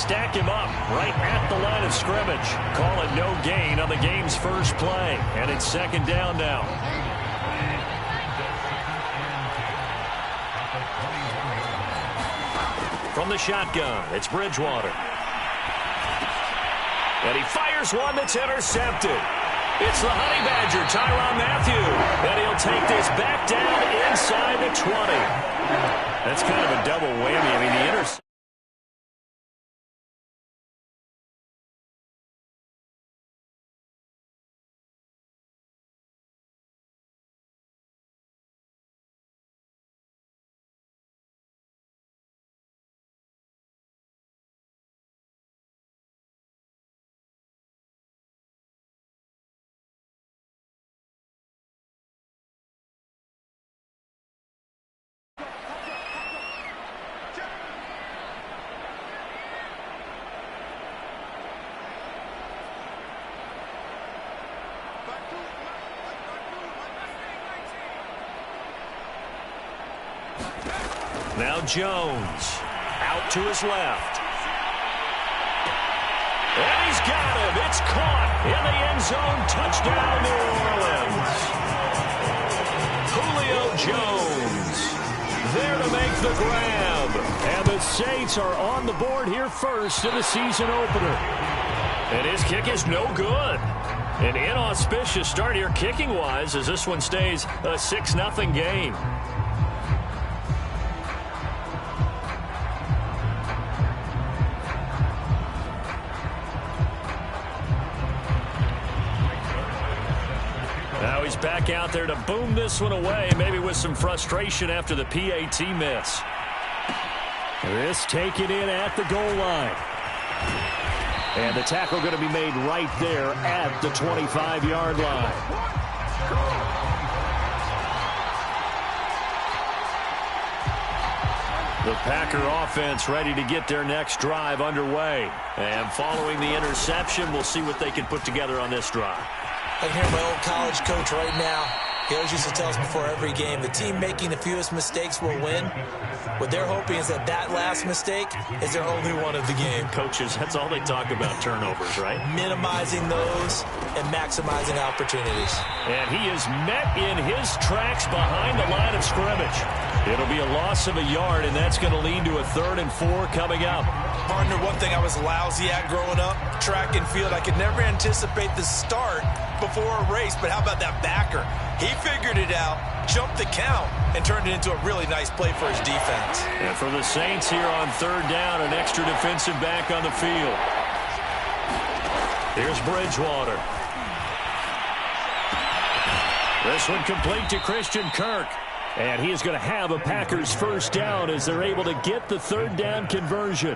stack him up right at the line of scrimmage. Call it no gain on the game's first play. And it's second down now. From the shotgun, it's Bridgewater. And he fires one that's intercepted. It's the Honey Badger, Tyrann Mathieu. And he'll take this back down inside the 20. That's kind of a double whammy. I mean, the interception. Now Jones out to his left. And he's got him. It's caught in the end zone. Touchdown, New Orleans. Julio Jones there to make the grab. And the Saints are on the board here first in the season opener. And his kick is no good. An inauspicious start here kicking-wise as this one stays a 6-0 game. Now he's back out there to boom this one away, maybe with some frustration after the PAT miss. This taken in at the goal line. And the tackle going to be made right there at the 25-yard line. The Packer offense ready to get their next drive underway. And following the interception, we'll see what they can put together on this drive. I can hear my old college coach right now. He always used to tell us before every game, the team making the fewest mistakes will win. What they're hoping is that that last mistake is their only one of the game. Coaches, that's all they talk about, turnovers, right? Minimizing those and maximizing opportunities. And he is met in his tracks behind the line of scrimmage. It'll be a loss of a yard, and that's going to lead to a 3rd and 4 coming up. Partner, one thing I was lousy at growing up, track and field, I could never anticipate the start before a race, but how about that backer? He figured it out, jumped the count, and turned it into a really nice play for his defense. And for the Saints here on 3rd down, an extra defensive back on the field. Here's Bridgewater. This one complete to Christian Kirk. And he is going to have a Packers first down as they're able to get the 3rd down conversion.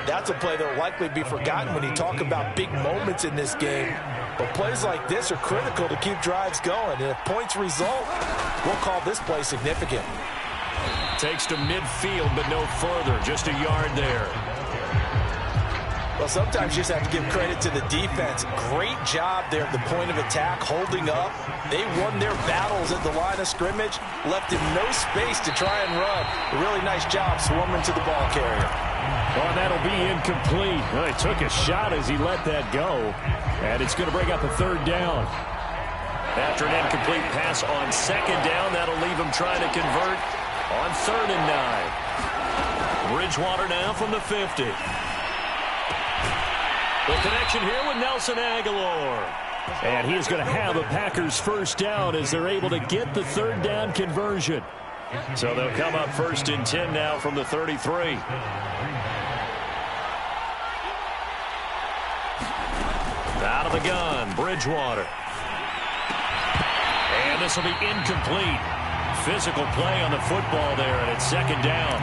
That's a play that will likely be forgotten when you talk about big moments in this game. But plays like this are critical to keep drives going. And if points result, we'll call this play significant. Takes to midfield, but no further. Just a yard there. Well, sometimes you just have to give credit to the defense. Great job there at the point of attack, holding up. They won their battles at the line of scrimmage, left him no space to try and run. A really nice job swarming to the ball carrier. Oh, that'll be incomplete. Well, he took a shot as he let that go. And it's going to bring up a 3rd down. After an incomplete pass on 2nd down, that'll leave him trying to convert on 3rd and 9. Bridgewater now from the 50. The connection here with Nelson Aguilar. And he is going to have a Packers first down as they're able to get the 3rd down conversion. So they'll come up 1st and 10 now from the 33. Out of the gun, Bridgewater. And this will be incomplete. Physical play on the football there, and it's 2nd down.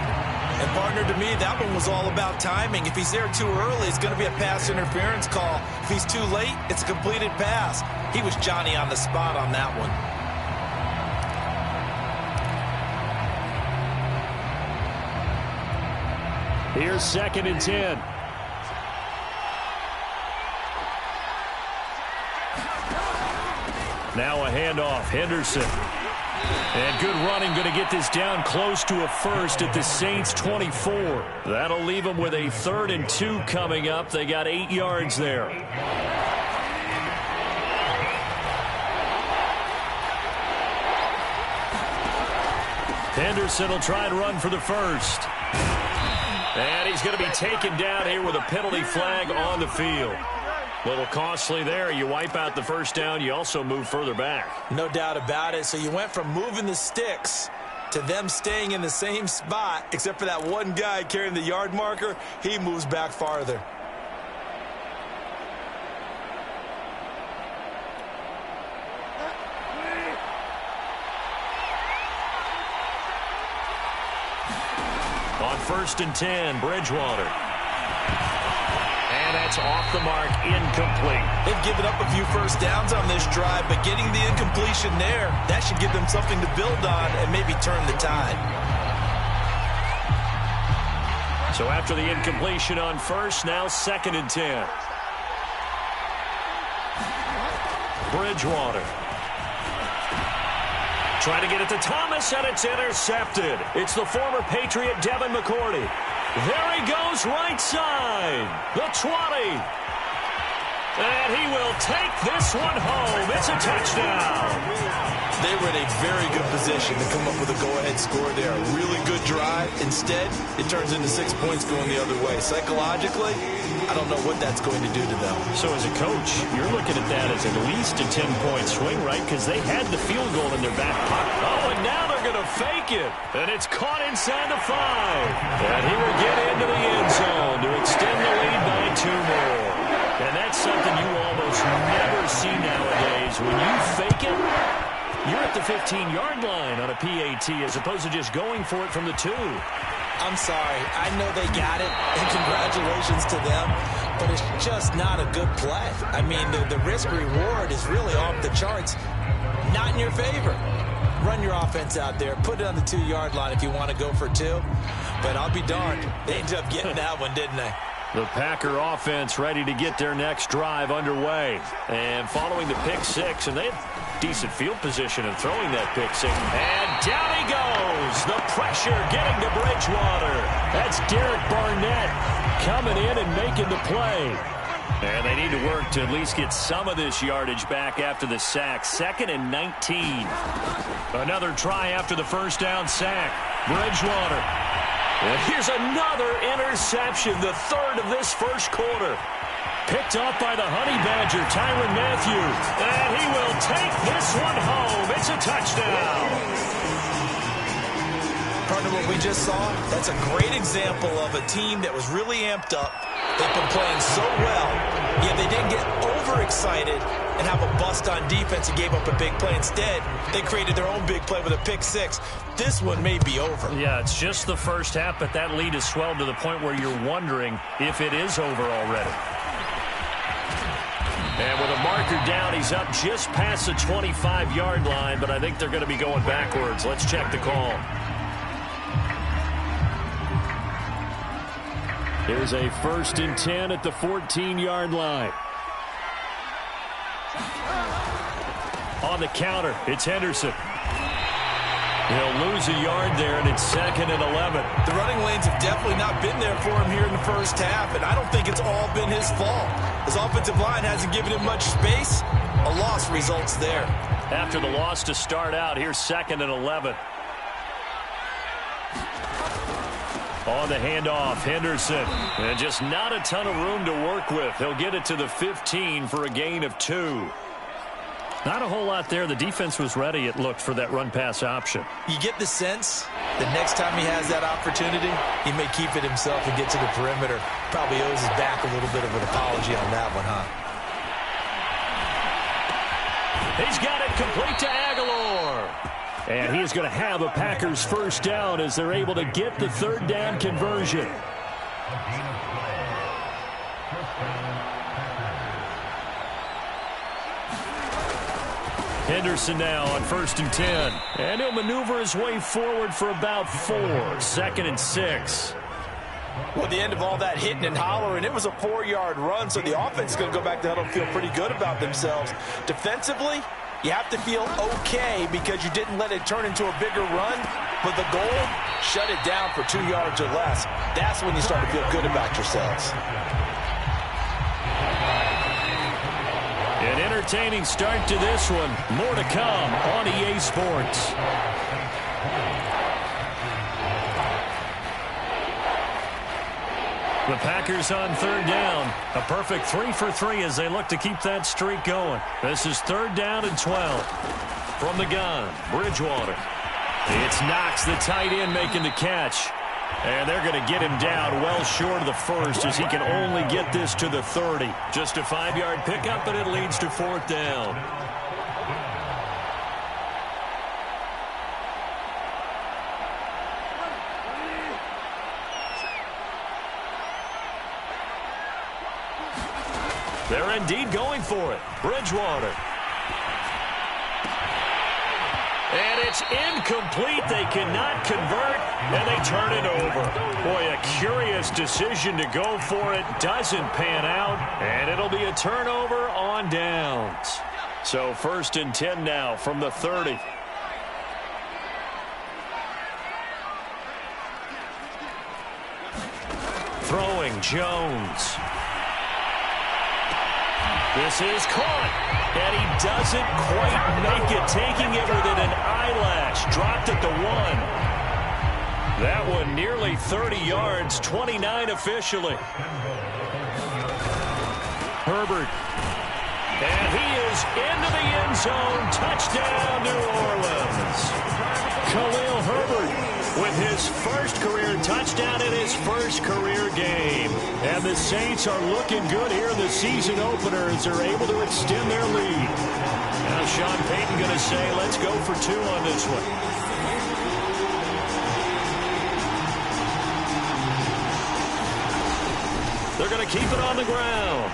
And, partner, to me, that one was all about timing. If he's there too early, it's going to be a pass interference call. If he's too late, it's a completed pass. He was Johnny on the spot on that one. Here's 2nd and 10. Now a handoff. Henderson. And good running, going to get this down close to a first at the Saints' 24. That'll leave them with a 3rd and 2 coming up. They got 8 yards there. Henderson will try and run for the first. And he's going to be taken down here with a penalty flag on the field. A little costly there. You wipe out the first down. You also move further back. No doubt about it. So you went from moving the sticks to them staying in the same spot, except for that one guy carrying the yard marker. He moves back farther. On 1st and 10, Bridgewater. And that's off the mark, incomplete. They've given up a few first downs on this drive, but getting the incompletion there, that should give them something to build on and maybe turn the tide. So after the incompletion on 1st, now 2nd and 10. Bridgewater. Trying to get it to Thomas, and it's intercepted. It's the former Patriot Devin McCourty. There he goes, right side. The 20. And he will take this one home. It's a touchdown. They were in a very good position to come up with a go-ahead score there. A really good drive. Instead, it turns into 6 points going the other way. Psychologically, I don't know what that's going to do to them. So as a coach, you're looking at that as at least a 10-point swing, right? Because they had the field goal in their back pocket. Oh, and now they're going to fake it. And it's caught inside the 5. And he will get into the end zone to extend the lead by 2 more. And that's something you almost never see nowadays. When you fake it, you're at the 15-yard line on a PAT as opposed to just going for it from the 2. I'm sorry. I know they got it, and congratulations to them, but it's just not a good play. I mean, the risk-reward is really off the charts. Not in your favor. Run your offense out there. Put it on the 2-yard line if you want to go for 2. But I'll be darned. They ended up getting that one, didn't they? The Packer offense ready to get their next drive underway. And following the pick 6, and they had decent field position in throwing that pick 6. And down he goes. The pressure getting to Bridgewater. That's Derek Barnett coming in and making the play. And they need to work to at least get some of this yardage back after the sack. 2nd and 19. Another try after the first down sack. Bridgewater. And here's another interception, the 3rd of this first quarter. Picked off by the Honey Badger, Tyrann Mathieu. And he will take this one home. It's a touchdown. Partner, what we just saw, that's a great example of a team that was really amped up. They've been playing so well, yet they didn't get overexcited and have a bust on defense and gave up a big play. Instead, they created their own big play with a pick 6. This one may be over. Yeah, it's just the first half, but that lead has swelled to the point where you're wondering if it is over already. And with a marker down, he's up just past the 25-yard line, but I think they're going to be going backwards. Let's check the call. Here's a 1st and 10 at the 14-yard line. On the counter, it's Henderson. He'll lose a yard there, and it's 2nd and 11. The running lanes have definitely not been there for him here in the first half, and I don't think it's all been his fault. His offensive line hasn't given him much space. A loss results there. After the loss to start out, here's 2nd and 11. On the handoff, Henderson. And just not a ton of room to work with. He'll get it to the 15 for a gain of 2. Not a whole lot there. The defense was ready, it looked, for that run-pass option. You get the sense that next time he has that opportunity, he may keep it himself and get to the perimeter. Probably owes his back a little bit of an apology on that one, huh? He's got it complete to Aguilar. And he is going to have a Packers first down as they're able to get the 3rd down conversion. Henderson now on 1st and 10. And he'll maneuver his way forward for about 4. 2nd and 6. Well, the end of all that hitting and hollering, it was a 4-yard run, so the offense is going to go back to huddle and feel pretty good about themselves. Defensively, You have to feel okay because you didn't let it turn into a bigger run, but the goal, shut it down for 2 yards or less. That's when you start to feel good about yourselves. An entertaining start to this one. More to come on EA Sports. The Packers on third down. A perfect 3 for 3 as they look to keep that streak going. This is third down and 12. From the gun, Bridgewater. It's Knox, the tight end, making the catch. And they're going to get him down well short of the first as he can only get this to the 30. Just a 5-yard pickup, and it leads to fourth down. They're indeed going for it. Bridgewater. And it's incomplete. They cannot convert, and they turn it over. Boy, a curious decision to go for it. Doesn't pan out, and it'll be a turnover on downs. So 1st and 10 now from the 30. Throwing Jones. This is caught, and he doesn't quite make it, taking it within an eyelash. Dropped at the 1. That one nearly 30 yards, 29 officially. Herbert. And he is into the end zone. Touchdown, New Orleans. Khalil Herbert with his first career touchdown in his first career game. And the Saints are looking good here in the season opener as they're able to extend their lead. Now Sean Payton going to say, let's go for 2 on this one. They're going to keep it on the ground.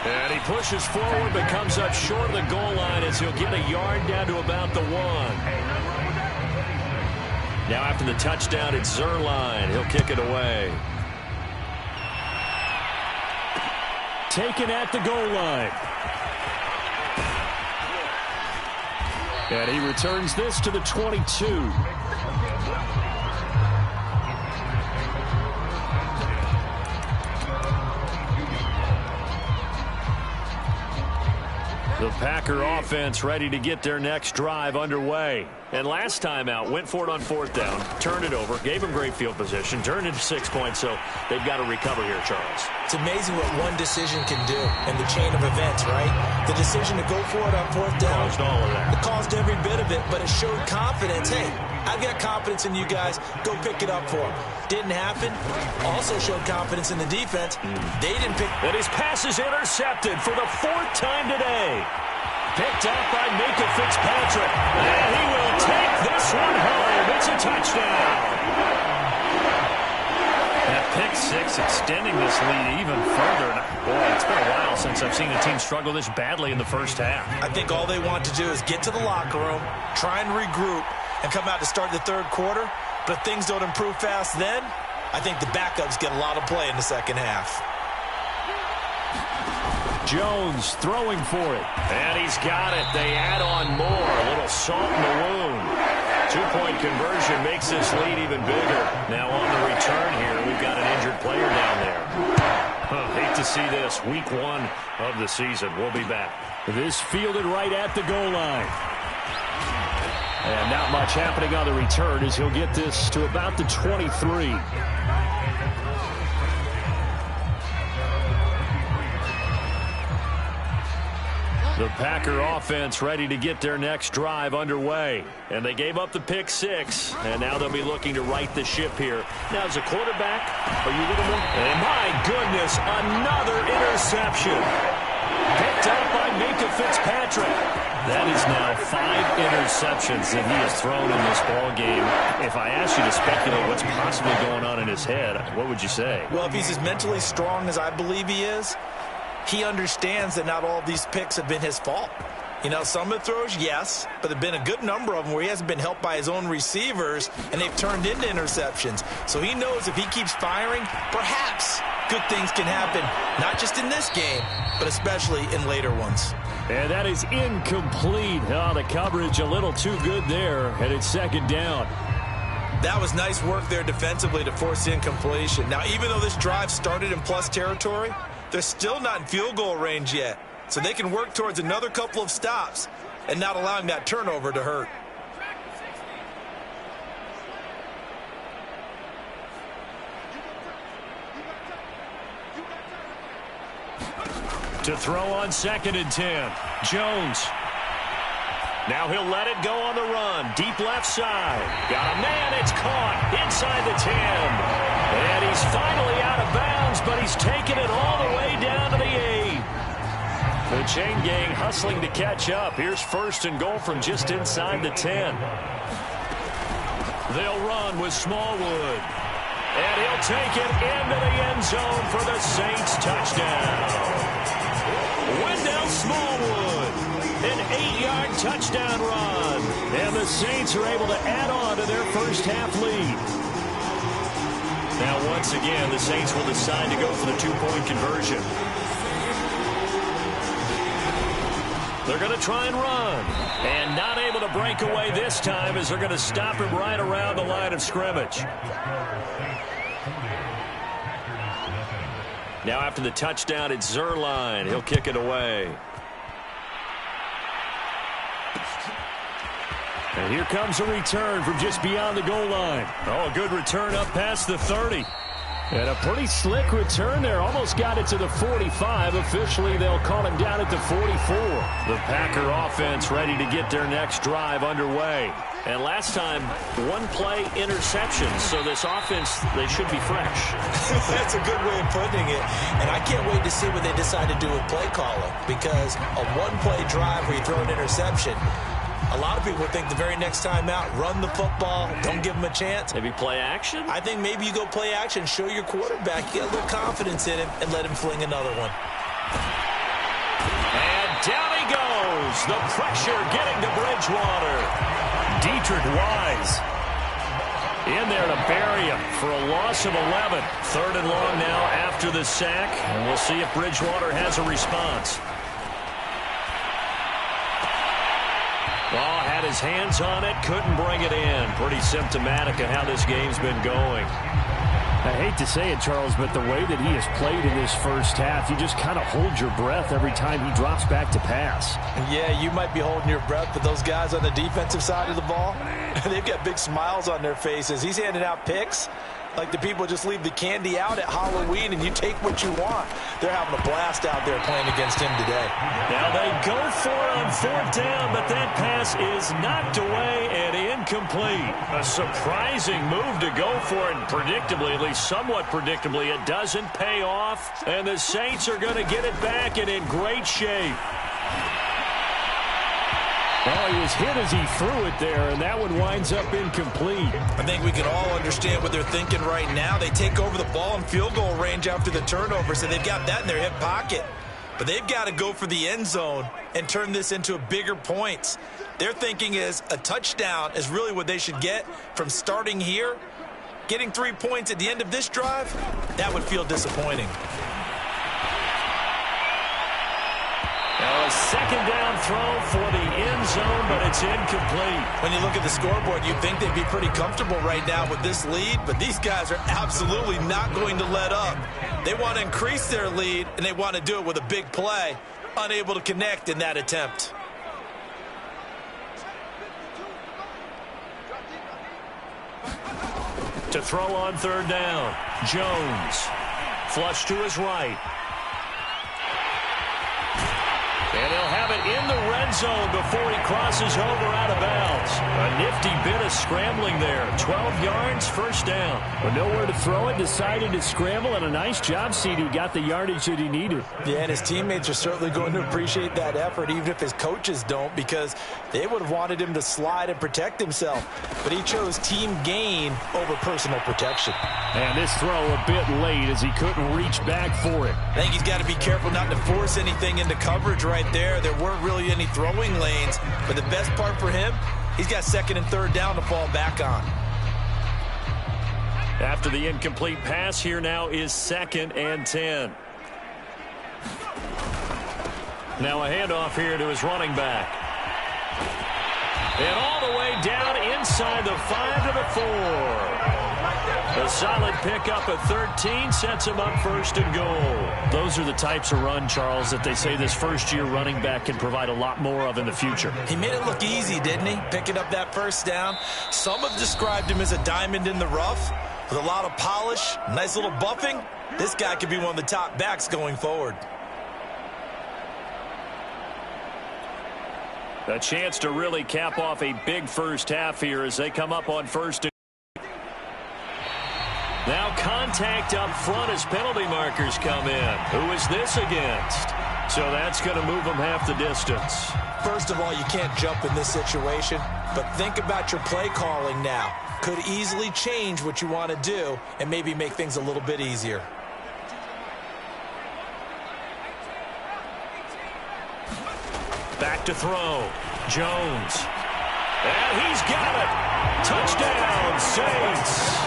And he pushes forward but comes up short of the goal line as he'll get a yard down to about the 1. Now after the touchdown, it's Zerline. He'll kick it away. Taken at the goal line. And he returns this to the 22. The Packer offense ready to get their next drive underway. And last time out, went for it on 4th down, turned it over, gave them great field position, turned it to 6 points, so they've got to recover here, Charles. It's amazing what one decision can do in the chain of events, right? The decision to go for it on 4th down. Caused all of that. It caused every bit of it, but it showed confidence. Hey, I've got confidence in you guys. Go pick it up for them. Didn't happen. Also showed confidence in the defense. They didn't pick. And his pass is intercepted for the 4th time today. Picked up by Minka Fitzpatrick. And he will take this one home. It's a touchdown. That pick 6 extending this lead even further. Boy, it's been a while since I've seen a team struggle this badly in the first half. I think all they want to do is get to the locker room, try and regroup, and come out to start the 3rd quarter. But if things don't improve fast then, I think the backups get a lot of play in the second half. Jones throwing for it. And he's got it. They add on more. A little salt in the wound. 2-point conversion makes this lead even bigger. Now on the return here, we've got an injured player down there. Hate to see this. Week 1 of the season. We'll be back. This fielded right at the goal line. And not much happening on the return as he'll get this to about the 23. The Packer offense ready to get their next drive underway. And they gave up the pick 6, and now they'll be looking to right the ship here. Now, as a quarterback, are you going to win? And my goodness, another interception. Picked up by Minka Fitzpatrick. That is now 5 interceptions that he has thrown in this ball game. If I asked you to speculate what's possibly going on in his head, what would you say? Well, if he's as mentally strong as I believe he is, he understands that not all of these picks have been his fault. You know, some of the throws, yes, but there have been a good number of them where he hasn't been helped by his own receivers, and they've turned into interceptions. So he knows if he keeps firing, perhaps good things can happen, not just in this game, but especially in later ones. And that is incomplete. Oh, the coverage a little too good there, and it's second down. That was nice work there defensively to force the incompletion. Now, even though this drive started in plus territory, they're still not in field goal range yet. So they can work towards another couple of stops and not allowing that turnover to hurt. To throw on 2nd and 10. Jones. Now he'll let it go on the run. Deep left side. Got a man. It's caught inside the 10. And he's finally out of bounds, but he's taken it all the way down to the 8. The chain gang hustling to catch up. Here's 1st and goal from just inside the 10. They'll run with Smallwood. And he'll take it into the end zone for the Saints touchdown. Wendell Smallwood, an 8-yard touchdown run. And the Saints are able to add on to their first half lead. Now, once again, the Saints will decide to go for the 2-point conversion. They're going to try and run. And not able to break away this time as they're going to stop him right around the line of scrimmage. Now after the touchdown, it's Zerline. He'll kick it away. And here comes a return from just beyond the goal line. Oh, a good return up past the 30. And a pretty slick return there. Almost got it to the 45. Officially, they'll call him down at the 44. The Packer offense ready to get their next drive underway. And last time, 1-play interception. So this offense, they should be fresh. That's a good way of putting it. And I can't wait to see what they decide to do with play calling. Because a 1-play drive where you throw an interception, a lot of people think the very next time out, run the football, don't give them a chance. Maybe play action? I think maybe you go play action, show your quarterback, get a little confidence in him, and let him fling another one. And down he goes. The pressure getting to Bridgewater. Dietrich Wise in there to bury him for a loss of 11. 3rd and long now after the sack. And we'll see if Bridgewater has a response. Oh, had his hands on it, couldn't bring it in. Pretty symptomatic of how this game's been going. I hate to say it, Charles, but the way that he has played in this first half, you just kind of hold your breath every time he drops back to pass. Yeah, you might be holding your breath, but those guys on the defensive side of the ball, they've got big smiles on their faces. He's handing out picks like the people just leave the candy out at Halloween and you take what you want. They're having a blast out there playing against him today. Now they go for it on 4th down, but that pass is knocked away and incomplete. A surprising move to go for it, and predictably, at least somewhat predictably, it doesn't pay off, and the Saints are going to get it back and in great shape. Well, he was hit as he threw it there, and that one winds up incomplete. I think we can all understand what they're thinking right now. They take over the ball in field goal range after the turnover, so they've got that in their hip pocket. But they've got to go for the end zone and turn this into a bigger points. Their thinking is a touchdown is really what they should get from starting here. Getting 3 points at the end of this drive, that would feel disappointing. Now a 2nd down throw for the end zone, but it's incomplete. When you look at the scoreboard, you'd think they'd be pretty comfortable right now with this lead, but these guys are absolutely not going to let up. They want to increase their lead, and they want to do it with a big play. Unable to connect in that attempt. To throw on 3rd down, Jones. Flush to his right. And he'll have it in the red zone before he crosses over out of bounds. A nifty bit of scrambling there. 12 yards, 1st down. But nowhere to throw it, decided to scramble, and a nice job, CD. Got the yardage that he needed. Yeah, and his teammates are certainly going to appreciate that effort, even if his coaches don't, because they would have wanted him to slide and protect himself. But he chose team gain over personal protection. And this throw a bit late as he couldn't reach back for it. I think he's got to be careful not to force anything into coverage right there. There weren't really any throwing lanes, but the best part for him, he's got 2nd and 3rd down to fall back on. After the incomplete pass, here now is 2nd and 10. Now a handoff here to his running back. And all the way down inside the 5 to the 4. A solid pickup of 13 sets him up first and goal. Those are the types of run, Charles, that they say this first-year running back can provide a lot more of in the future. He made it look easy, didn't he? Picking up that first down. Some have described him as a diamond in the rough with a lot of polish, nice little buffing. This guy could be one of the top backs going forward. A chance to really cap off a big first half here as they come up on first and now contact up front as penalty markers come in. Who is this against? So that's going to move them half the distance. First of all, you can't jump in this situation, but think about your play calling now. Could easily change what you want to do and maybe make things a little bit easier. Back to throw. Jones. And he's got it. Touchdown, Saints.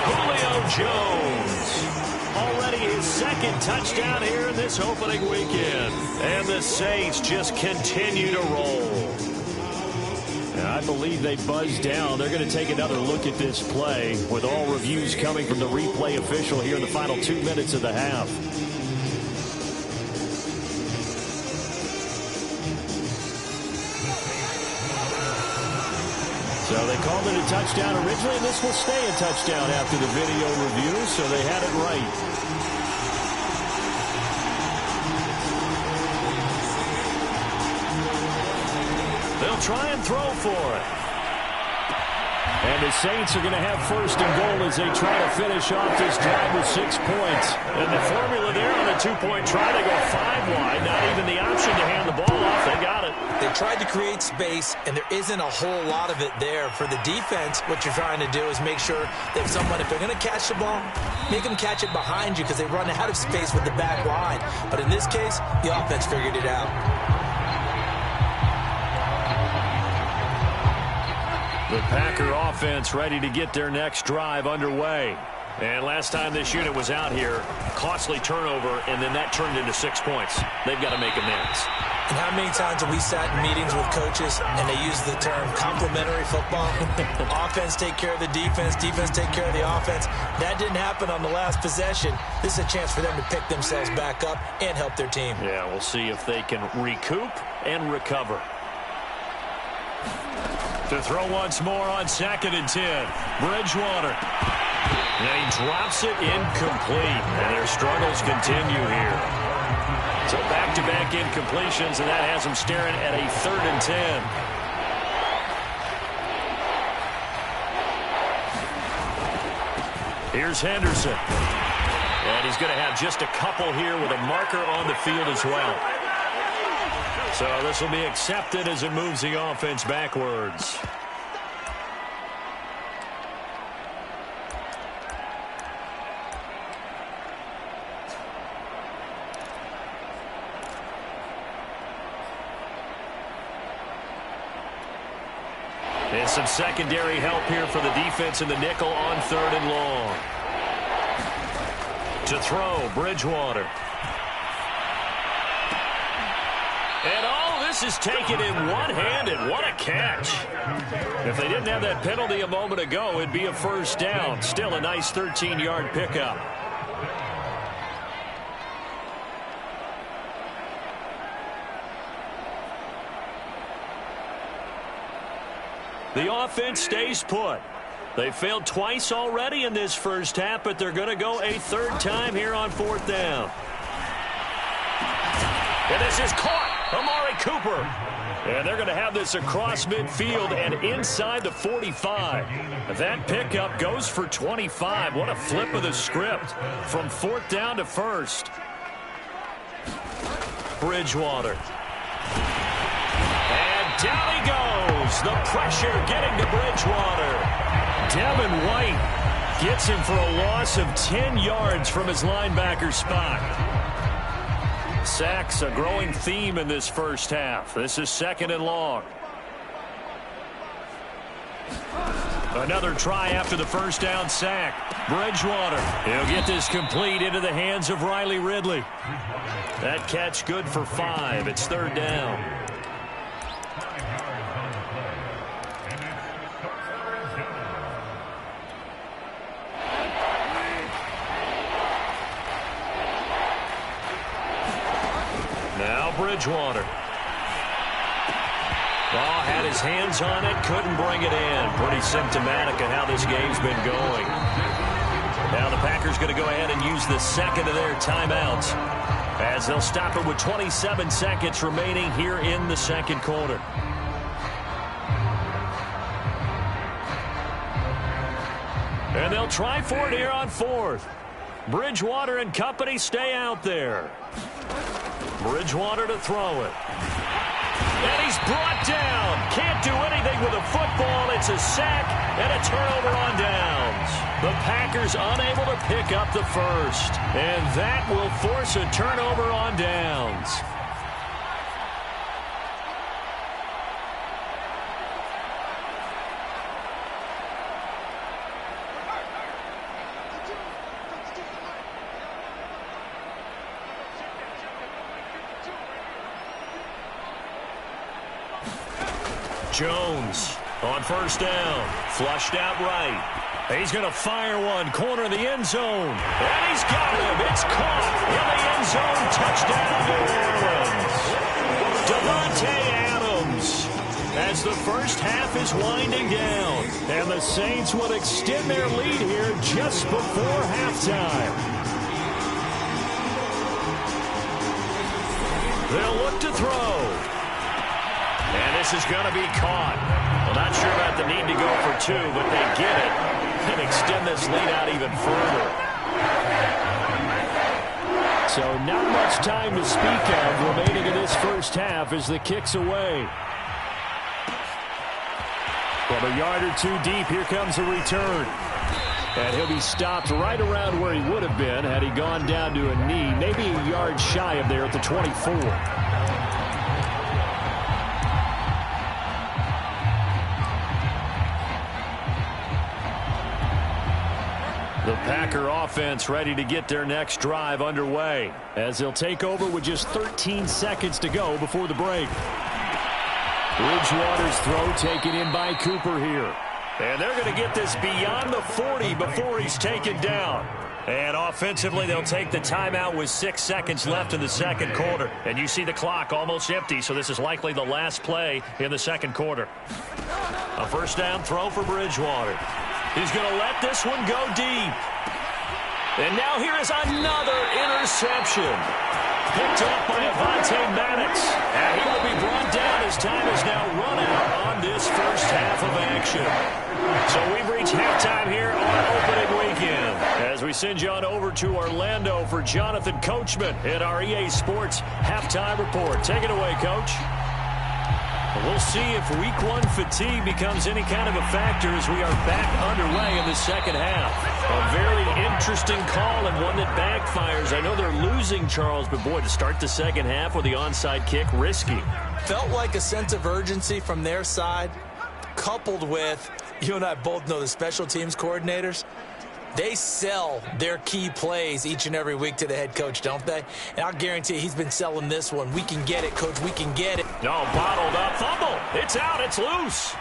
Julio Jones. Already his second touchdown here in this opening weekend. And the Saints just continue to roll. And I believe they buzzed down. They're going to take another look at this play with all reviews coming from the replay official here in the final 2 minutes of the half. So they called it a touchdown originally, and this will stay a touchdown after the video review, so they had it right. They'll try and throw for it. And the Saints are going to have first and goal as they try to finish off this drive with 6 points. And the formula there on the two-point try to go 5 wide. Not even the option to hand the ball off. They got it. They tried to create space, and there isn't a whole lot of it there. For the defense, what you're trying to do is make sure that someone, if they're going to catch the ball, make them catch it behind you because they run out of space with the back line. But in this case, the offense figured it out. The Packer offense ready to get their next drive underway. And last time this unit was out here, costly turnover, and then that turned into 6 points. They've got to make amends. And how many times have we sat in meetings with coaches and they use the term complementary football? Offense take care of the defense, defense take care of the offense. That didn't happen on the last possession. This is a chance for them to pick themselves back up and help their team. Yeah, we'll see if they can recoup and recover. To throw once more on 2nd and 10. Bridgewater. And he drops it incomplete. And their struggles continue here. So back-to-back incompletions, and that has them staring at a 3rd and 10. Here's Henderson. And he's going to have just a couple here with a marker on the field as well. So this will be accepted as it moves the offense backwards. And some secondary help here for the defense in the nickel on 3rd and long. To throw, Bridgewater. And all this is taken in one-handed. What a catch. If they didn't have that penalty a moment ago, it'd be a first down. Still a nice 13-yard pickup. The offense stays put. They failed twice already in this first half, but they're going to go a 3rd time here on 4th down. And this is caught. Amari Cooper. And they're going to have this across midfield and inside the 45. That pickup goes for 25. What a flip of the script from 4th down to 1st. Bridgewater. And down he goes. The pressure getting to Bridgewater. Devin White gets him for a loss of 10 yards from his linebacker spot. Sacks, a growing theme in this first half. This is 2nd and long. Another try after the first down sack. Bridgewater. He'll get this complete into the hands of Riley Ridley. That catch good for 5. It's third down. Now Bridgewater. Oh, had his hands on it, couldn't bring it in. Pretty symptomatic of how this game's been going. Now the Packers going to go ahead and use the second of their timeouts as they'll stop it with 27 seconds remaining here in the second quarter. And they'll try for it here on fourth. Bridgewater and company stay out there. Bridgewater to throw it. And he's brought down. Can't do anything with a football. It's a sack and a turnover on downs. The Packers unable to pick up the first. And that will force a turnover on downs. Jones on first down. Flushed out right. He's going to fire one. Corner of the end zone. And he's got him. It's caught in the end zone. Touchdown, New Orleans. Devontae Adams. As the first half is winding down. And the Saints will extend their lead here just before halftime. They'll look to throw. And this is going to be caught. Well, not sure about the need to go for 2, but they get it and extend this lead out even further. So not much time to speak of remaining in this first half as the kick's away. From a yard or 2 deep, here comes a return. And he'll be stopped right around where he would have been had he gone down to a knee, maybe a yard shy of there at the 24. The Packer offense ready to get their next drive underway as they'll take over with just 13 seconds to go before the break. Bridgewater's throw taken in by Cooper here. And they're going to get this beyond the 40 before he's taken down. And offensively, they'll take the timeout with 6 seconds left in the second quarter. And you see the clock almost empty, so this is likely the last play in the second quarter. A first down throw for Bridgewater. He's going to let this one go deep. And now here is another interception. Picked up by Avonte Maddox. And he will be brought down as time is now run out on this first half of action. So we've reached halftime here on opening weekend. As we send you on over to Orlando for Jonathan Coachman in our EA Sports Halftime Report. Take it away, Coach. We'll see if week 1 fatigue becomes any kind of a factor as we are back underway in the second half. A very interesting call and one that backfires. I know they're losing, Charles, but boy, to start the second half with the onside kick, risky. Felt like a sense of urgency from their side, coupled with, you and I both know the special teams coordinators. They sell their key plays each and every week to the head coach, don't they? And I'll guarantee you he's been selling this one. We can get it, Coach. We can get it. No, bottled up. Fumble. It's out. It's loose.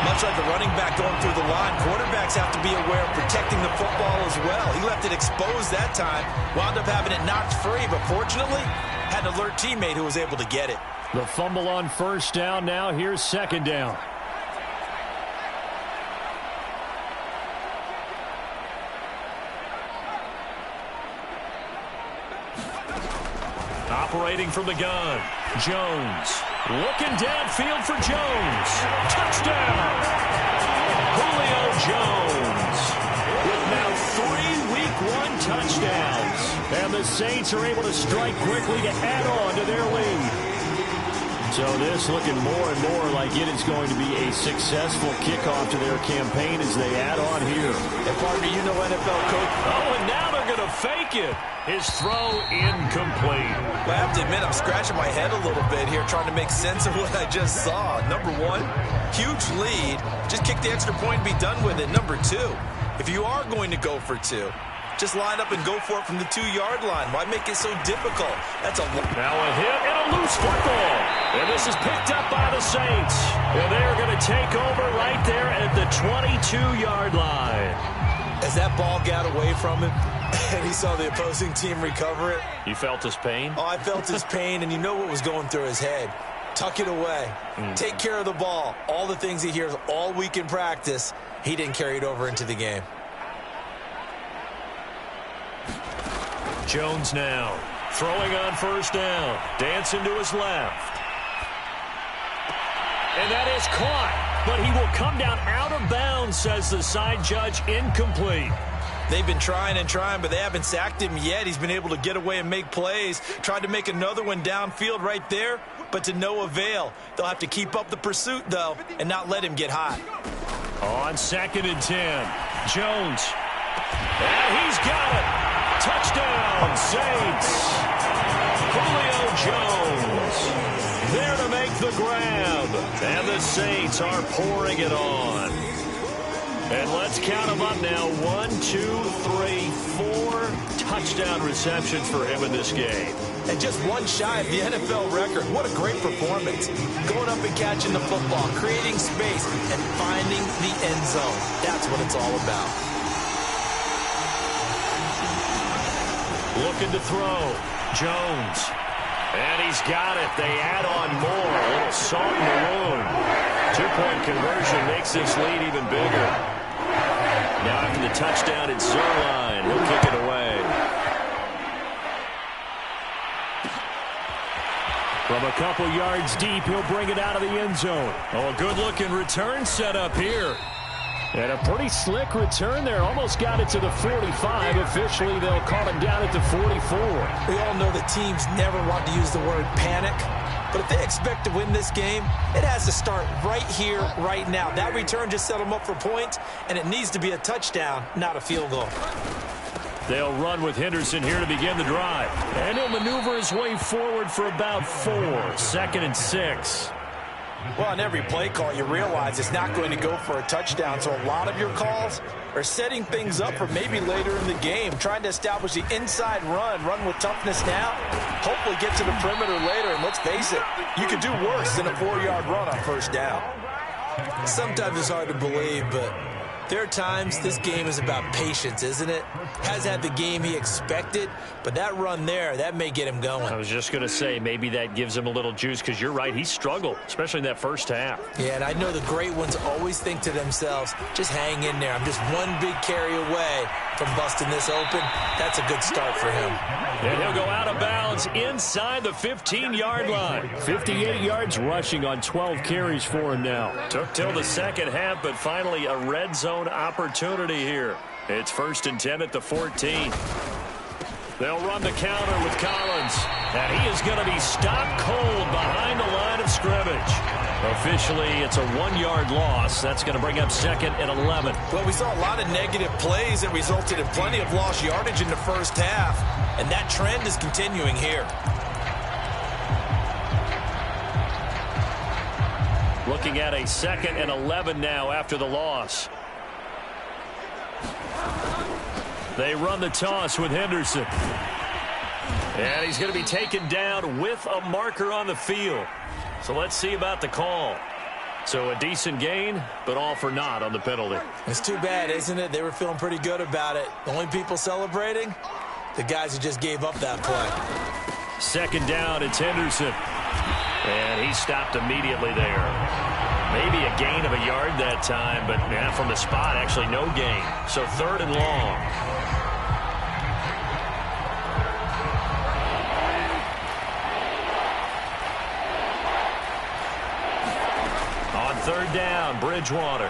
Much like a running back going through the line, quarterbacks have to be aware of protecting the football as well. He left it exposed that time, wound up having it knocked free, but fortunately had an alert teammate who was able to get it. The fumble on first down. Now here's second down. Operating from the gun, Jones. Looking downfield for Jones. Touchdown! Julio Jones with now 3 Week 1 touchdowns. And the Saints are able to strike quickly to add on to their lead. So this looking more and more like it is going to be a successful kickoff to their campaign as they add on here. And partner, you know NFL coach. Oh, and now they're going to fake it. His throw incomplete. Well, I have to admit, I'm scratching my head a little bit here trying to make sense of what I just saw. Number one, huge lead. Just kick the extra point and be done with it. Number two, if you are going to go for two, just line up and go for it from the 2-yard line. Why make it so difficult? That's a now a hit and a loose football. And this is picked up by the Saints. And they're going to take over right there at the 22-yard line. As that ball got away from him and he saw the opposing team recover it. You felt his pain? Oh, I felt his pain, and you know what was going through his head. Tuck it away. Take care of the ball. All the things he hears all week in practice, he didn't carry it over into the game. Jones now throwing on first down. Dancing to his left. And that is caught. But he will come down out of bounds, says the side judge. Incomplete. They've been trying and trying, but they haven't sacked him yet. He's been able to get away and make plays. Tried to make another one downfield right there, but to no avail. They'll have to keep up the pursuit, though, and not let him get hot. On 2nd and 10, Jones. And he's got it. Touchdown, Saints. Julio Jones there to make the grab. And the Saints are pouring it on. And let's count them up now. 1, 2, 3, 4 touchdown receptions for him in this game. And just one shy of the NFL record. What a great performance. Going up and catching the football, creating space, and finding the end zone. That's what it's all about. Looking to throw. Jones. And he's got it. They add on more. A little salt in the wound. 2-point conversion makes this lead even bigger. Now after the touchdown, it's Zerline. He'll kick it away. From a couple yards deep, he'll bring it out of the end zone. Oh, a good-looking return set up here. And a pretty slick return there. Almost got it to the 45. Officially, they'll call him down at the 44. We all know that teams never want to use the word panic. But if they expect to win this game, it has to start right here, right now. That return just set them up for points, and it needs to be a touchdown, not a field goal. They'll run with Henderson here to begin the drive. And he'll maneuver his way forward for about 4. 2nd and 6. Well, on every play call, you realize it's not going to go for a touchdown. So a lot of your calls are setting things up for maybe later in the game, trying to establish the inside run with toughness now, hopefully get to the perimeter later. And let's face it, you could do worse than a 4-yard run on first down. Sometimes it's hard to believe, but there are times this game is about patience, isn't it? Has had the game he expected, but that run there, that may get him going. I was just going to say, maybe that gives him a little juice, because you're right, he struggled, especially in that first half. Yeah, and I know the great ones always think to themselves, just hang in there. I'm just one big carry away from busting this open. That's a good start for him. And he'll go out of bounds inside the 15-yard line. 58 yards rushing on 12 carries for him now. Took till the second half, but finally a red zone opportunity here. It's 1st and 10 at the 14. They'll run the counter with Collins. And he is going to be stopped cold behind the line of scrimmage. Officially, it's a 1-yard loss. That's going to bring up 2nd and 11. Well, we saw a lot of negative plays that resulted in plenty of lost yardage in the first half. And that trend is continuing here. Looking at a 2nd and 11 now after the loss. They run the toss with Henderson. And he's going to be taken down with a marker on the field. So let's see about the call. So a decent gain, but all for naught on the penalty. It's too bad, isn't it? They were feeling pretty good about it. The only people celebrating, the guys who just gave up that play. 2nd down, it's Henderson. And he stopped immediately there. Maybe a gain of a yard that time, but from the spot, actually no gain. So 3rd and long. On 3rd down, Bridgewater.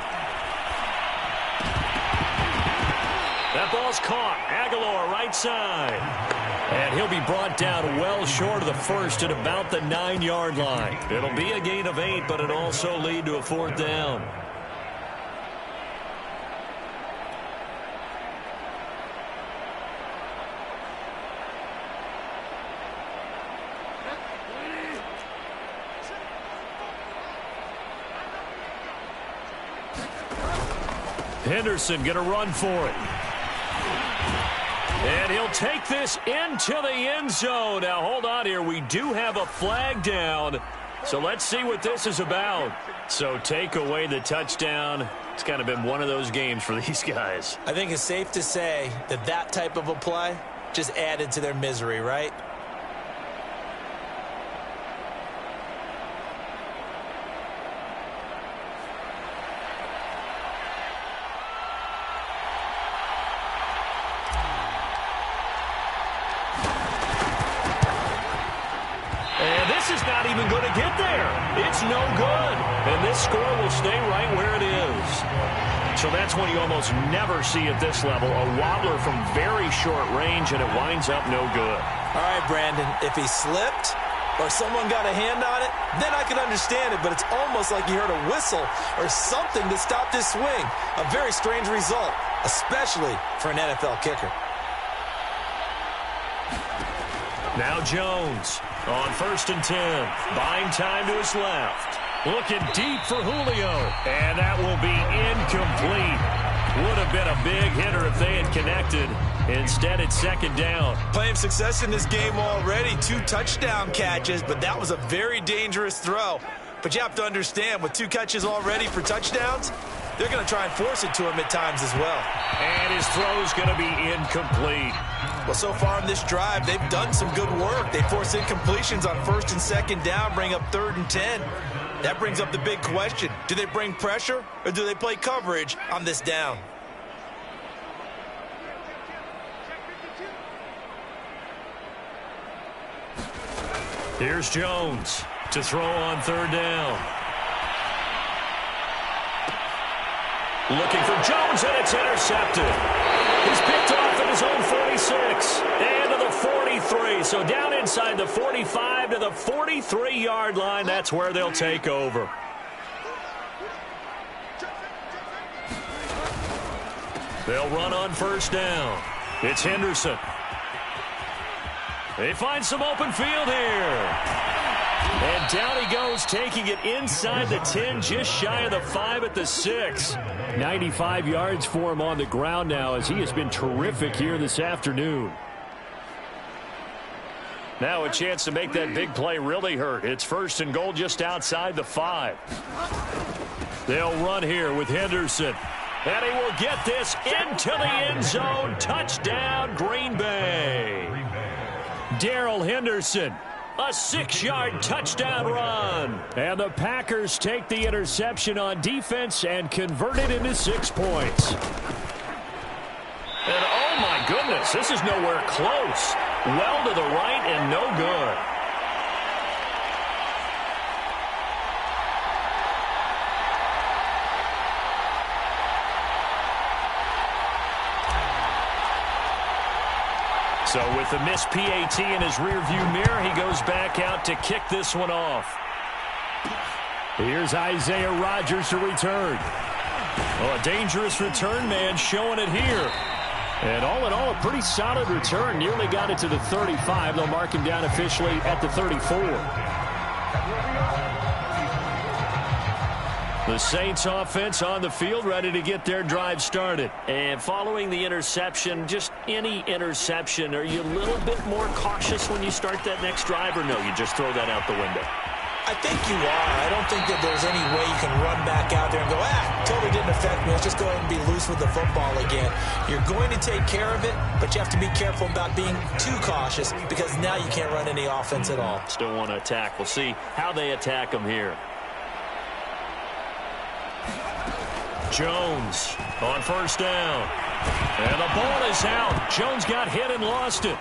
That ball's caught. Aguilar, right side. And he'll be brought down well short of the first at about the 9-yard line. It'll be a gain of 8, but it'll also lead to a 4th down. Henderson going to run for it. And he'll take this into the end zone. Now, hold on here. We do have a flag down. So let's see what this is about. So take away the touchdown. It's kind of been one of those games for these guys. I think it's safe to say that that type of a play just added to their misery, right? This is not even going to get there. It's no good. And this score will stay right where it is. So that's one you almost never see at this level. A wobbler from very short range, and it winds up no good. All right, Brandon, if he slipped or someone got a hand on it, then I can understand it, but it's almost like you heard a whistle or something to stop this swing. A very strange result, especially for an NFL kicker. Now Jones on 1st and 10. Buying time to his left. Looking deep for Julio. And that will be incomplete. Would have been a big hitter if they had connected. Instead, it's 2nd down. Playing success in this game already. 2 touchdown catches, but that was a very dangerous throw. But you have to understand, with 2 catches already for touchdowns, they're going to try and force it to him at times as well. And his throw's going to be incomplete. Well, so far in this drive, they've done some good work. They force incompletions on 1st and 2nd down, bring up 3rd and 10. That brings up the big question. Do they bring pressure or do they play coverage on this down? Here's Jones to throw on 3rd down. Looking for Jones, and it's intercepted. He's picked off at his own 46 and to the 43. So down inside the 45 to the 43-yard line. That's where they'll take over. They'll run on 1st down. It's Henderson. They find some open field here. And down he goes, taking it inside the 10, just shy of the 5 at the 6. 95 yards for him on the ground now, as he has been terrific here this afternoon. Now a chance to make that big play really hurt. It's 1st and goal just outside the 5. They'll run here with Henderson. And he will get this into the end zone. Touchdown, Green Bay. Darrell Henderson. A 6-yard touchdown run. And the Packers take the interception on defense and convert it into 6 points. And oh my goodness, this is nowhere close. Well to the right and no good. So with the missed PAT in his rearview mirror, he goes back out to kick this one off. Here's Isaiah Rodgers to return. Well, a dangerous return man showing it here. And all in all, a pretty solid return. Nearly got it to the 35. They'll mark him down officially at the 34. The Saints offense on the field, ready to get their drive started. And following the interception, just any interception, are you a little bit more cautious when you start that next drive, or no, you just throw that out the window? I think you are. I don't think that there's any way you can run back out there and go, totally didn't affect me. Let's just go ahead and be loose with the football again. You're going to take care of it, but you have to be careful about being too cautious because now you can't run any offense at all. Still want to attack. We'll see how they attack them here. Jones on 1st down. And the ball is out. Jones got hit and lost it.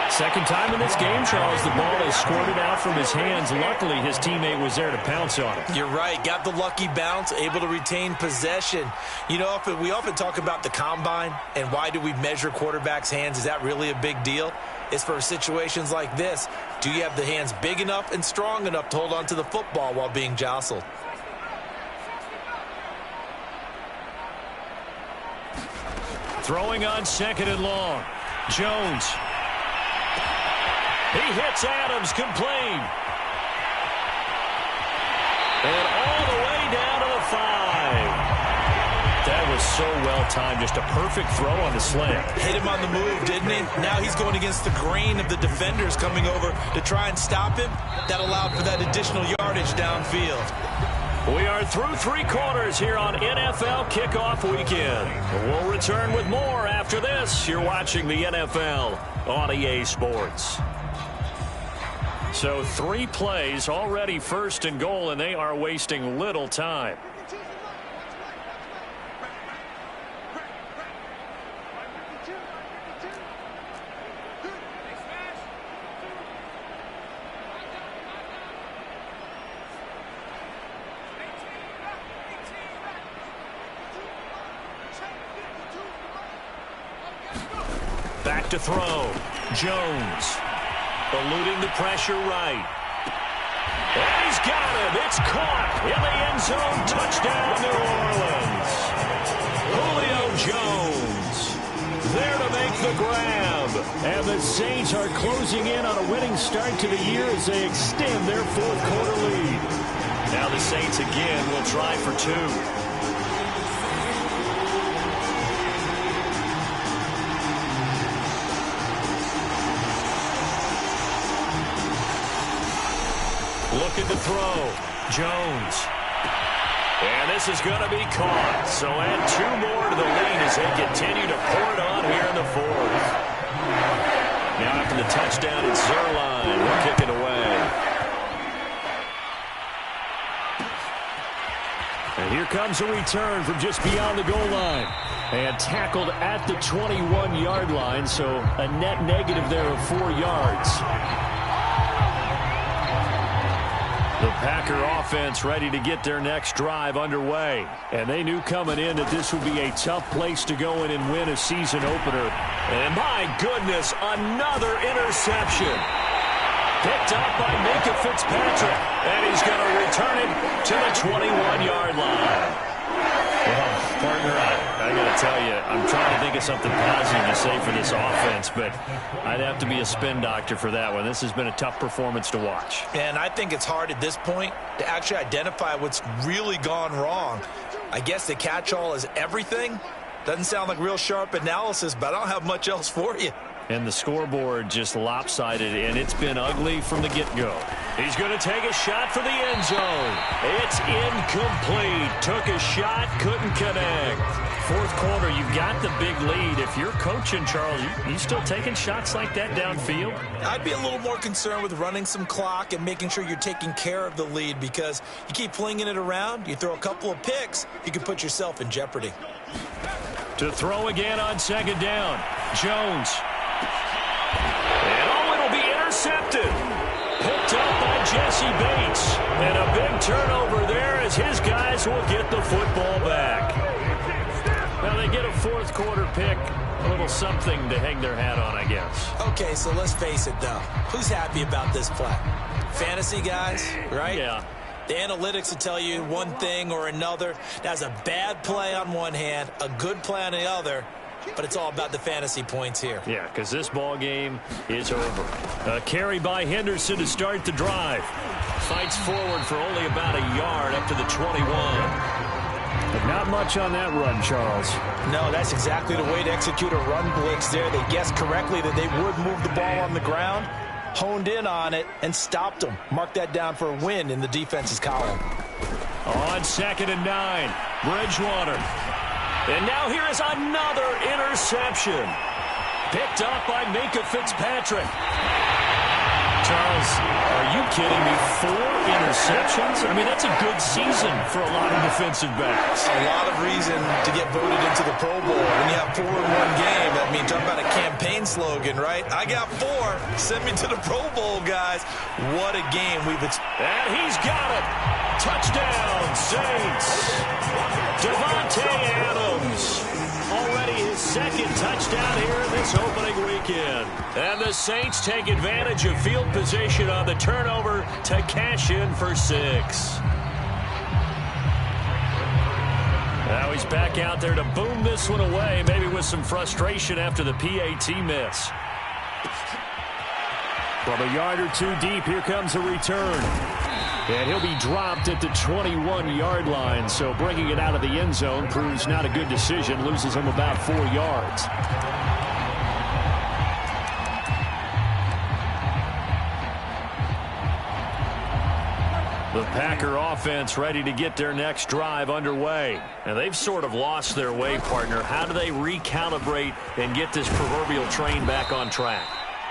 Second time in this game, Charles, the ball is squirted out from his hands. Luckily, his teammate was there to pounce on it. You're right. Got the lucky bounce, able to retain possession. You know, we often talk about the combine and why do we measure quarterbacks' hands. Is that really a big deal? It's for situations like this. Do you have the hands big enough and strong enough to hold on to the football while being jostled? Throwing on 2nd and long. Jones. He hits Adams, complete. And all the way time. Just a perfect throw on the slant. Hit him on the move, didn't he? Now he's going against the grain of the defenders coming over to try and stop him. That allowed for that additional yardage downfield. We are through 3 quarters here on NFL Kickoff Weekend. We'll return with more after this. You're watching the NFL on EA Sports. So 3 plays already, 1st and goal, and they are wasting little time. Back to throw. Jones. Eluding the pressure right. And he's got him. It's caught in the end zone. Touchdown, New Orleans. Julio Jones there to make the grab. And the Saints are closing in on a winning start to the year as they extend their 4th quarter lead. Now the Saints again will try for 2. Looking to throw. Jones. And this is going to be caught. So add 2 more to the lead as they continue to pour it on here in the 4th. Now after the touchdown, it's Zerline. We'll kick it away. And here comes a return from just beyond the goal line. And tackled at the 21-yard line, so a net negative there of 4 yards. The Packer offense ready to get their next drive underway. And they knew coming in that this would be a tough place to go in and win a season opener. And my goodness, another interception. Picked up by Minka Fitzpatrick. And he's going to return it to the 21-yard line. Well, partner, I got to tell you, I'm trying to think of something positive to say for this offense, but I'd have to be a spin doctor for that one. This has been a tough performance to watch. And I think it's hard at this point to actually identify what's really gone wrong. I guess the catch-all is everything. Doesn't sound like real sharp analysis, but I don't have much else for you. And the scoreboard just lopsided, and it's been ugly from the get-go. He's going to take a shot for the end zone. It's incomplete. Took a shot, couldn't connect. 4th quarter, you've got the big lead. If you're coaching, Charles, you still taking shots like that downfield? I'd be a little more concerned with running some clock and making sure you're taking care of the lead, because you keep flinging it around, you throw a couple of picks, you can put yourself in jeopardy. To throw again on 2nd down. Jones. And it'll be intercepted. Picked up by Jesse Bates. And a big turnover there as his guys will get the football back. Now they get a 4th quarter pick. A little something to hang their hat on, I guess. Okay, so let's face it, though. Who's happy about this play? Fantasy guys, right? Yeah. The analytics will tell you one thing or another. That's a bad play on one hand, a good play on the other. But it's all about the fantasy points here. Yeah, because this ball game is over. A carry by Henderson to start the drive. Fights forward for only about a yard up to the 21. But not much on that run, Charles. No, that's exactly the way to execute a run blitz there. They guessed correctly that they would move the ball on the ground, honed in on it, and stopped them. Mark that down for a win in the defense's column. On 2nd and 9, Bridgewater. And now here is another interception. Picked up by Minka Fitzpatrick. Charles, are you kidding me? 4 interceptions? I mean, that's a good season for a lot of defensive backs. A lot of reason to get voted into the Pro Bowl. When you have 4 in one game, I mean, talk about a campaign slogan, right? I got 4. Send me to the Pro Bowl, guys. What a game we've experienced. And he's got it. Touchdown, Saints. Devontae Adams. Already his 2nd touchdown here in this opening weekend. And the Saints take advantage of field position on the turnover to cash in for 6. Now he's back out there to boom this one away, maybe with some frustration after the PAT miss. From a yard or 2 deep, here comes a return. And he'll be dropped at the 21-yard line. So bringing it out of the end zone proves not a good decision. Loses him about 4 yards. The Packer offense ready to get their next drive underway. And they've sort of lost their way, partner. How do they recalibrate and get this proverbial train back on track?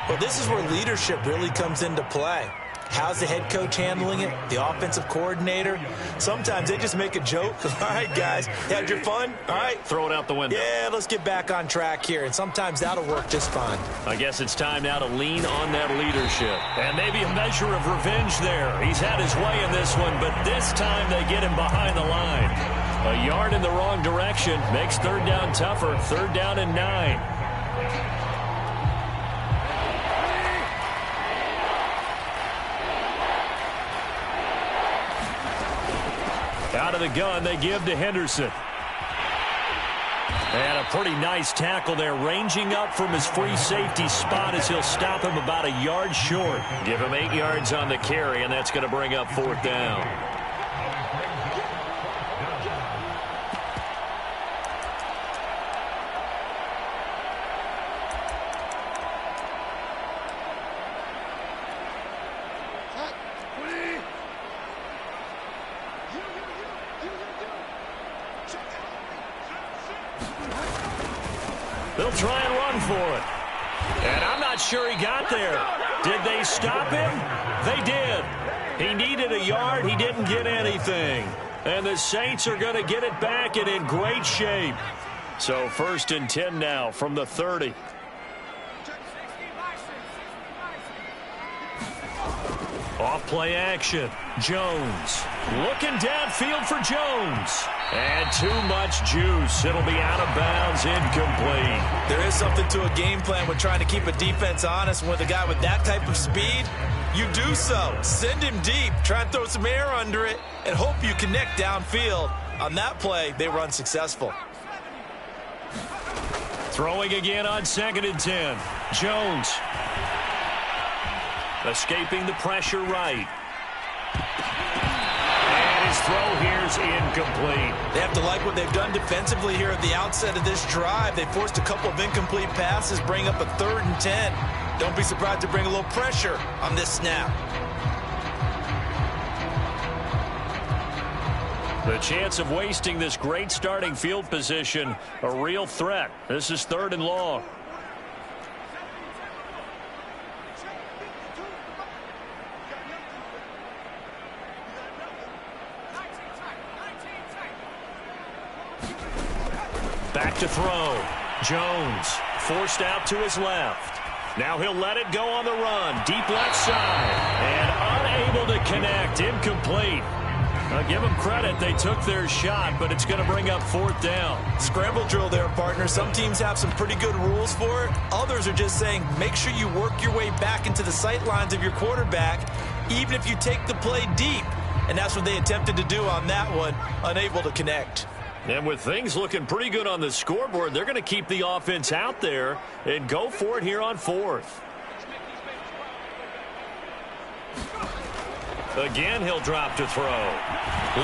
Well, this is where leadership really comes into play. How's the head coach handling it? The offensive coordinator? Sometimes they just make a joke. All right, guys, had your fun? All right. Throw it out the window. Yeah, let's get back on track here. And sometimes that'll work just fine. I guess it's time now to lean on that leadership. And maybe a measure of revenge there. He's had his way in this one, but this time they get him behind the line. A yard in the wrong direction makes third down tougher. Third down and 9. Out of the gun, they give to Henderson. And a pretty nice tackle there, ranging up from his free safety spot as he'll stop him about a yard short. Give him 8 yards on the carry, and that's going to bring up fourth down. They'll try and run for it. And I'm not sure he got there. Did they stop him? They did. He needed a yard. He didn't get anything. And the Saints are going to get it back and in great shape. So 1st and 10 now from the 30. Off play action. Jones looking downfield for Jones. And too much juice. It'll be out of bounds, incomplete. There is something to a game plan with trying to keep a defense honest. With a guy with that type of speed, you do so. Send him deep. Try and throw some air under it and hope you connect downfield. On that play, they were unsuccessful. Throwing again on 2nd and 10. Jones. Escaping the pressure right. And his throw here's incomplete. They have to like what they've done defensively here at the outset of this drive. They forced a couple of incomplete passes, bring up a 3rd and 10. Don't be surprised to bring a little pressure on this snap. The chance of wasting this great starting field position, a real threat. This is 3rd and long. Back to throw. Jones forced out to his left. Now he'll let it go on the run. Deep left side. And unable to connect. Incomplete. I'll give them credit. They took their shot, but it's going to bring up 4th down. Scramble drill there, partner. Some teams have some pretty good rules for it. Others are just saying make sure you work your way back into the sight lines of your quarterback, even if you take the play deep. And that's what they attempted to do on that one, unable to connect. And with things looking pretty good on the scoreboard, they're going to keep the offense out there and go for it here on 4th. Again, he'll drop to throw.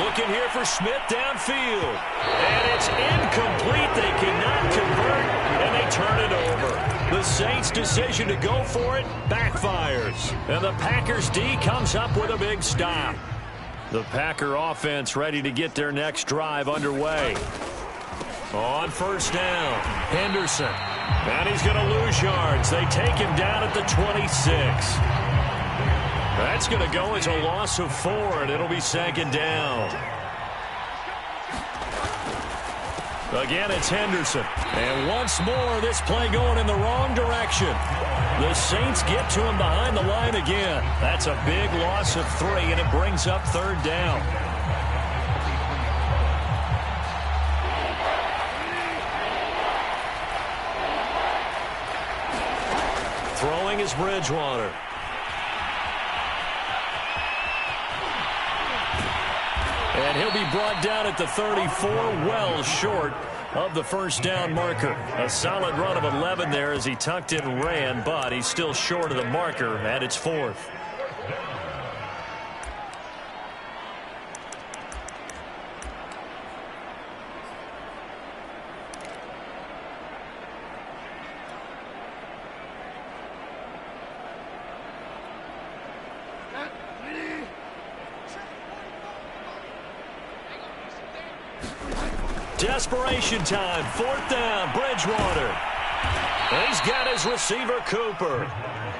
Looking here for Smith downfield. And it's incomplete. They cannot convert, and they turn it over. The Saints' decision to go for it backfires. And the Packers' D comes up with a big stop. The Packer offense ready to get their next drive underway. On 1st down, Henderson. And he's going to lose yards. They take him down at the 26. That's going to go as a loss of 4, and it'll be 2nd down. Again, it's Henderson. And once more, this play going in the wrong direction. The Saints get to him behind the line again. That's a big loss of 3, and it brings up 3rd down. Throwing is Bridgewater. And he'll be brought down at the 34, well short of the 1st down marker. A solid run of 11 there as he tucked in and ran, but he's still short of the marker, and it's 4th. desperation time. 4th down, Bridgewater. And he's got his receiver, Cooper.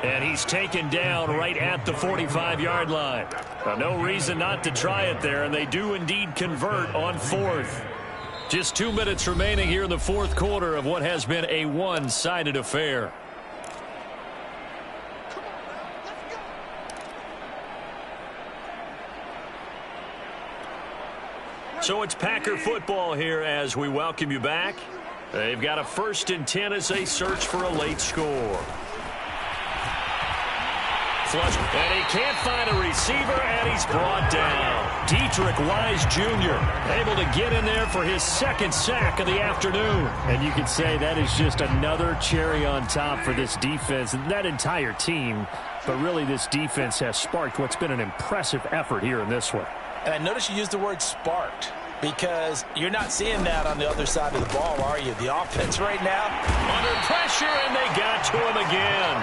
And he's taken down right at the 45-yard line. No reason not to try it there, and they do indeed convert on 4th. Just 2 minutes remaining here in the 4th quarter of what has been a one-sided affair. So it's Packer football here as we welcome you back. They've got a 1st and 10 as they search for a late score. Flush, and he can't find a receiver, and he's brought down. Dietrich Wise Jr. able to get in there for his 2nd sack of the afternoon. And you can say that is just another cherry on top for this defense and that entire team. But really, this defense has sparked what's been an impressive effort here in this one. And I noticed you used the word sparked because you're not seeing that on the other side of the ball, are you? The offense right now, under pressure, and they got to him again.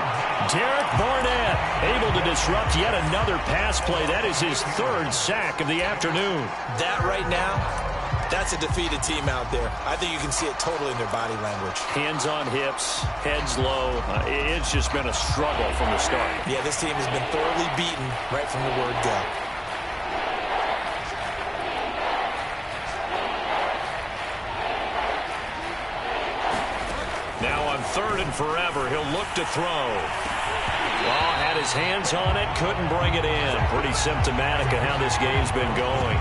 Derek Barnett able to disrupt yet another pass play. That is his 3rd sack of the afternoon. That right now, that's a defeated team out there. I think you can see it totally in their body language. Hands on hips, heads low. It's just been a struggle from the start. Yeah, this team has been thoroughly beaten right from the word go. Now on 3rd and forever, he'll look to throw. Well, had his hands on it, couldn't bring it in. Pretty symptomatic of how this game's been going.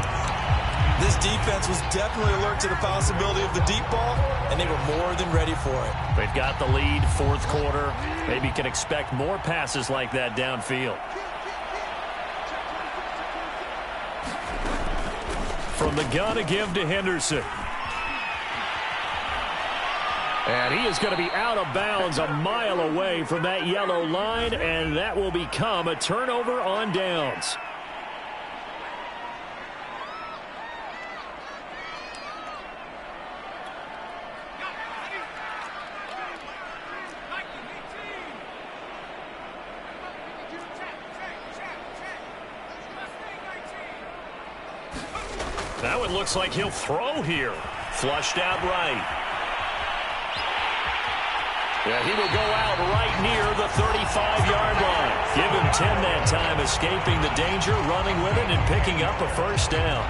This defense was definitely alert to the possibility of the deep ball, and they were more than ready for it. They've got the lead, 4th quarter. Maybe can expect more passes like that downfield. From the gun to give to Henderson. And he is going to be out of bounds a mile away from that yellow line, and that will become a turnover on downs. Now it looks like he'll throw here. Flushed out right. Yeah, he will go out right near the 35-yard line. Give him 10 that time, escaping the danger, running with it, and picking up a 1st down.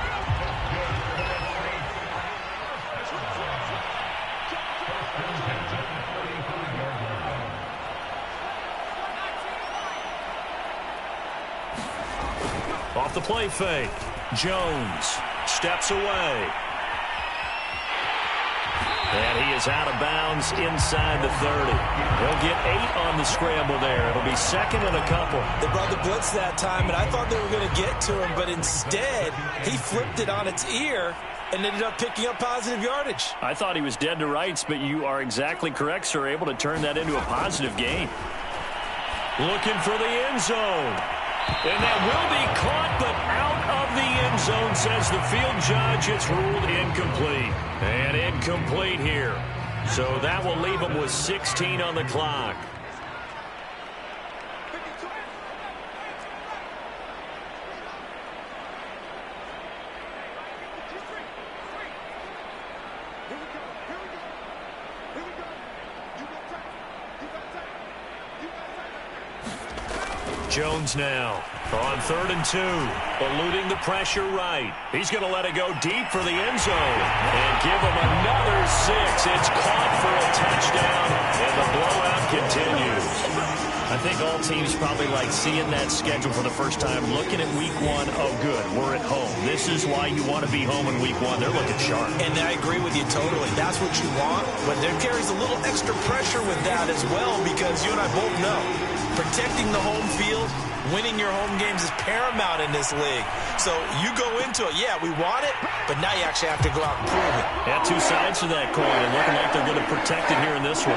Off the play fake. Jones steps away. And he is out of bounds inside the 30. He'll get 8 on the scramble there. It'll be 2nd and a couple. They brought the blitz that time, and I thought they were going to get to him, but instead he flipped it on its ear and ended up picking up positive yardage. I thought he was dead to rights, but you are exactly correct, sir. Able to turn that into a positive gain. Looking for the end zone. And that will be caught, but out of the end zone, says the field judge. It's ruled incomplete. And incomplete here. So that will leave them with 16 on the clock. Jones now on 3rd and 2, eluding the pressure right. He's going to let it go deep for the end zone and give him another 6. It's caught for a touchdown, and the blowout continues. I think all teams probably like seeing that schedule for the first time, looking at week 1. Oh, good, we're at home. This is why you want to be home in week 1. They're looking sharp. And I agree with you totally. That's what you want, but there carries a little extra pressure with that as well, because you and I both know protecting the home field, winning your home games is paramount in this league. So you go into it, yeah, we want it, but now you actually have to go out and prove it. Yeah, 2 sides to that coin, and looking like they're going to protect it here in this one.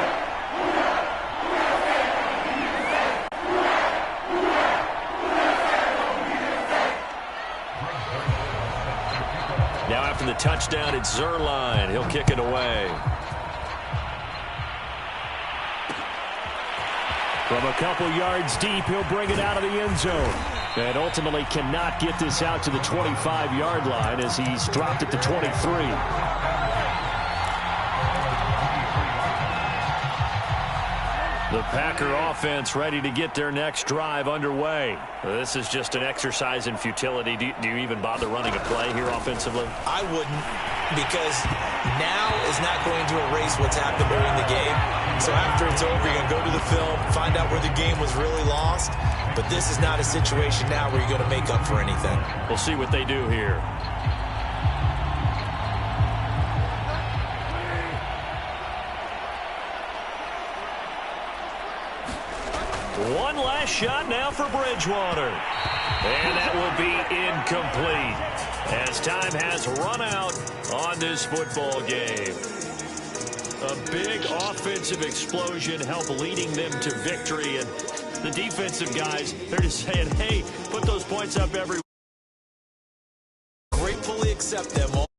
Now after the touchdown, it's Zerline. He'll kick it away. From a couple yards deep, he'll bring it out of the end zone. And ultimately cannot get this out to the 25-yard line as he's dropped it to 23. The Packer offense ready to get their next drive underway. This is just an exercise in futility. Do you even bother running a play here offensively? I wouldn't, because now is not going to erase what's happened during the game. So after it's over, you're going to go to the film, find out where the game was really lost. But this is not a situation now where you're going to make up for anything. We'll see what they do here. One last shot now for Bridgewater. And that will be incomplete as time has run out on this football game. A big offensive explosion helped leading them to victory. And the defensive guys, they're just saying, hey, put those points up every week. Gratefully accept them all.